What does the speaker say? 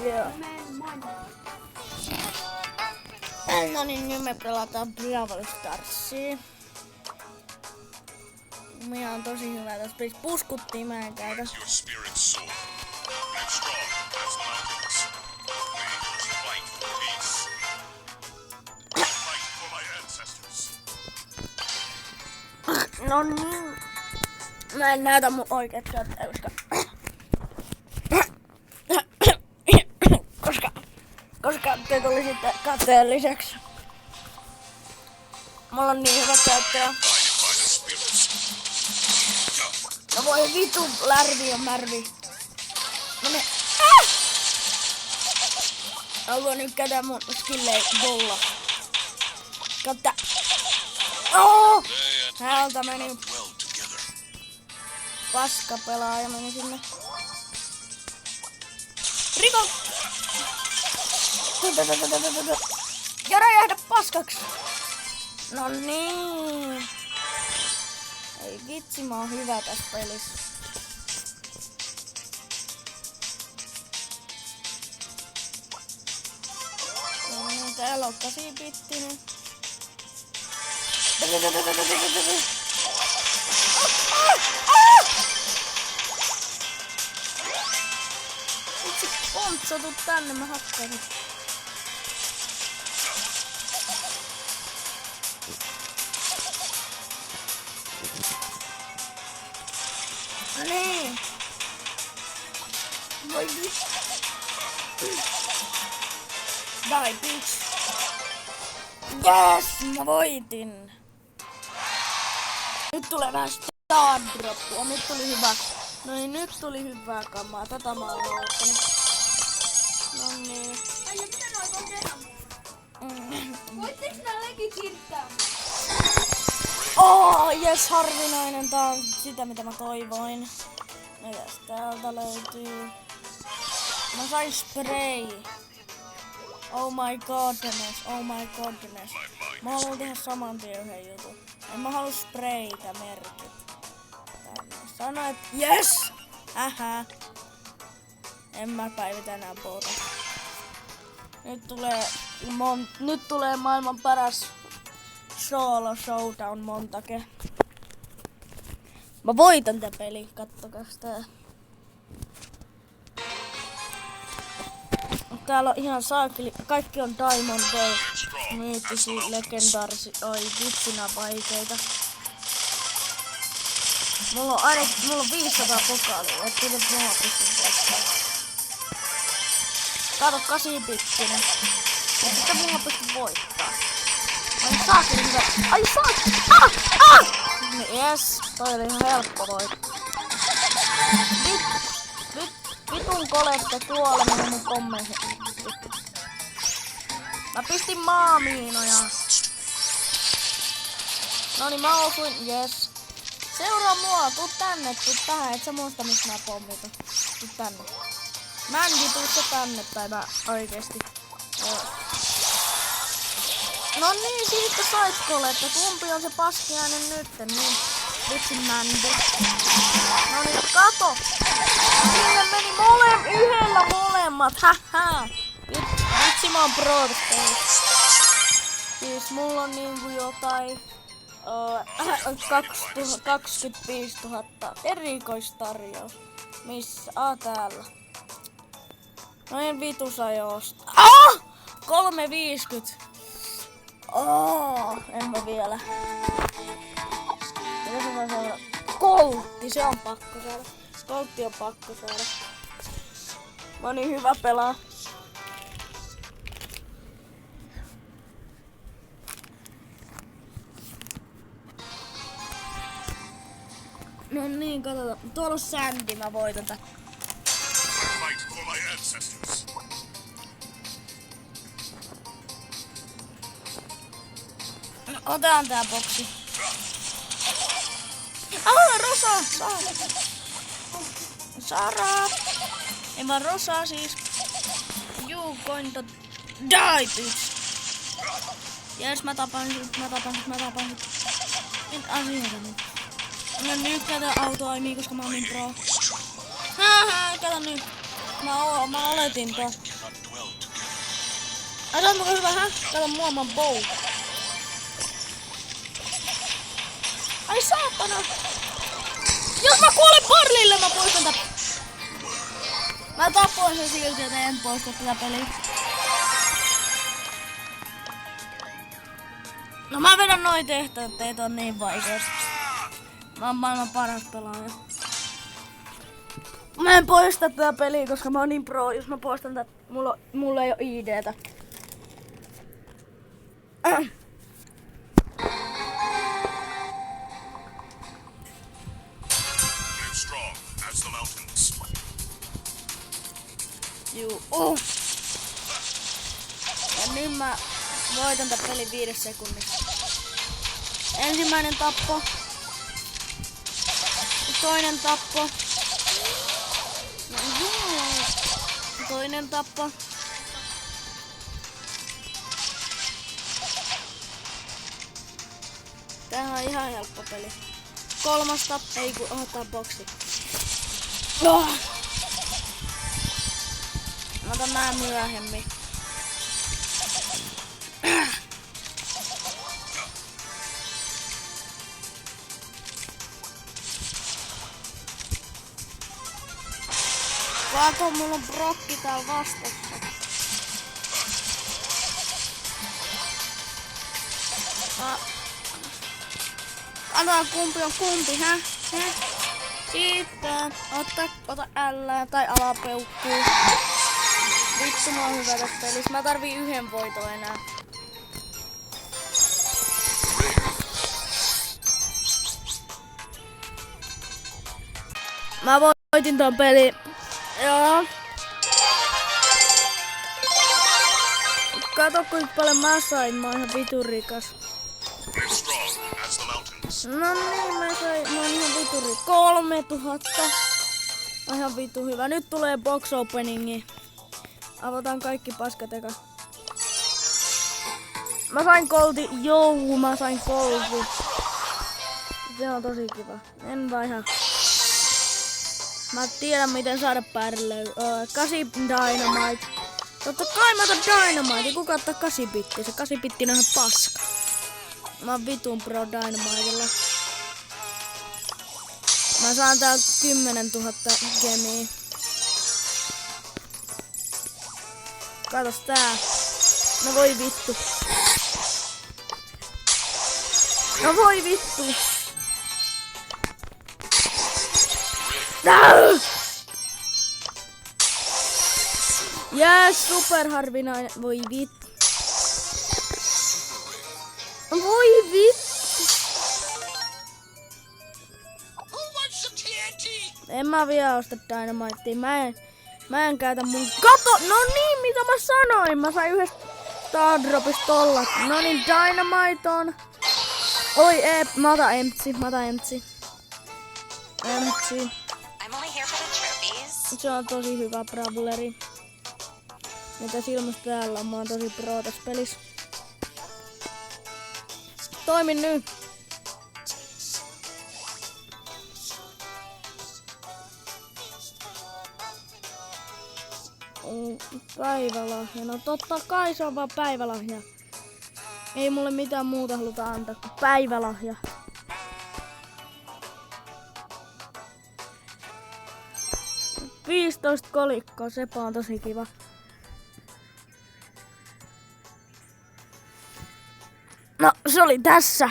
Joo. No niin, nyt me pelataan Brawl Starsia. Minä on tosi hyvä tässä pelissä. Puskuttiin mä en käytä. No niin. Mä en näytä mun oikeet käyttäjä, koska te tulisitte kateelliseksi. Mulla on niin hyvä käyttäjä. No voi vitu, lärvi on märvi. No me... Haluan nyt käydä mun skillei bolla. Kautta. Oh! Häältä meni. Paska pelaaja meni sinne. Riko! Ja räjähdä paskaksi! No niin. Ei vitsi, mä oon hyvä tässä pelissä. No niin, täällä on 8-bittinen. Vitsi, Pontso, tuu tänne, mä hakkasin. Niin. Voi vitsi. Die bitch. Yes, mä voitin. Nyt tulee vähän star droppia. Nyt tuli hyvä. No niin, nyt tuli hyvää kamaa. Tätä mä oon odottanut. No niin. Ai ja mitä noin on tehdä? Voitteks nää legit hirttää? Jes, harvinainen. Tää on sitä mitä mä toivoin. Mitäs täältä löytyy? Mä sain spray. Oh my godness, oh my godness. Mä haluan tehdä saman tien yhden jutun. En mä halua sprayta merkit. Tänne sano, et yes! En mä päivitä enää boota. Nyt tulee maailman paras solo showdown montake. Mä voitan tän pelin, kattokas tää. Täällä on ihan saakeli, kaikki on Diamond Day, myyttisiä, legendaarisia, oi vitsinä vaikeita. Mulla on 500 pokaalia, ettei nyt mua pysty voittamaan. Kato 8-bittinen, et sitten mua pysty voittamaan. Ai saakeli hyvä, ai saakeli, Jes, toi oli ihan helppo voittaa. Vitun kolette kuoleminen mun pommeihin. Mä pistin maamiinoja. Noniin, mä osuin. Jes. Seuraa mua. Tuu tänne. Tuu tähän. Et sä muista mistä mä pommitan. Tuu tänne. Mänki, tuu sä tänne päin. Mä oikeesti. No niin, siitä sait kolette. Kumpi on se paskiainen nytten? Niin. Vitsin mänty. Noniin, kato. Sinne meni yhdellä molemmat, haha! Vitsi mä oon pro tässä. Siis mulla on niinku jotain 25 000 erikoistarjous. Missä? Täällä. Noin vitus ajoista. 350! En mä vielä. Mitä se saa? Koltti, se on pakko saada. Koltti on pakko saada. Mä oon niin hyvä pelaa. No niin, katsotaan. Tuolla on Sandy, mä voitan tän. No, otetaan tää boksi. Rosa! Sara! Ei vaan Rosa siis. You going to die, bitch! Jes, mä tapan sut. Nyt asioita nyt. Mä nyt käytän autoaimia, koska mä oon niin pro. Kato nyt. Mä oletin ton. Ai onko hyvä, hä? Kato mua, mä oon bow. Ai saatana! Jos mä kuolen Barleylle, mä poistan tätä. Mä tapoin sen silti, että en poista tätä peliä. No mä vedän noin tehtävät, ettei tää on niin vaikeasti. Mä oon maailman paras pelaaja. Mä en poista tätä peliä, koska mä oon niin pro. Jos mä poistan tätä, mulla ei oo IDtä. Juu. Ja nyt mä voitan tän pelin 5 sekunnissa. Ensimmäinen tappo. Toinen tappo. Toinen tappo. Tämähän on ihan helppo peli. Kolmas tappo. Ei kun otetaan boksi. Mä otan nää myöhemmin. Kato, mulla on Brokki täällä vastassa. Katsotaan kumpi on kumpi, hä? Sitten ota L tai alapeukkuu. Vittu, mä oon hyvä tässä pelissä. Mä tarviin 1 voiton enää. Mä voitin ton pelin. Joo. Kato kuinka paljon mä sain, mä oon ihan vitun rikas. No niin, mä oon ihan vitun rikas. 3000. Mä ihan vitun hyvä. Nyt tulee box openingi. Avataan kaikki paskat eka. Mä sain kolti. Jou, mä sain kolti. Se on tosi kiva. En vaiha. Mä tiedän miten saada pärille. 8 Dynamite. Totta kai mä otan Dynamite. Kuka ottaa 8 bitti? Se 8 bitti on ihan paska. Mä oon vitun pro Dynamitella. Mä saan täältä 10 000 gemiä. Katos tää. No voi vittu. No voi vittu. Jääs, superharvinainen. Voi vittu. Voi vittu. En mä vielä osta Dynamitea. Mä en käytä mun... Kato! No niin, mitä mä sanoin? Mä sain yhdestä Stardropista tollat. No niin, Dynamite on. Oi, mä otan Empty. Se on tosi hyvä brawleri. Mitä silmästä täällä on? Mä oon tosi pro tässä pelissä. Toimin nyt! Päivälahja. No totta kai se on vaan päivälahja. Ei mulle mitään muuta haluta antaa kuin päivälahja. – 15 kolikkoa, sepä on tosi kiva. No, se oli tässä.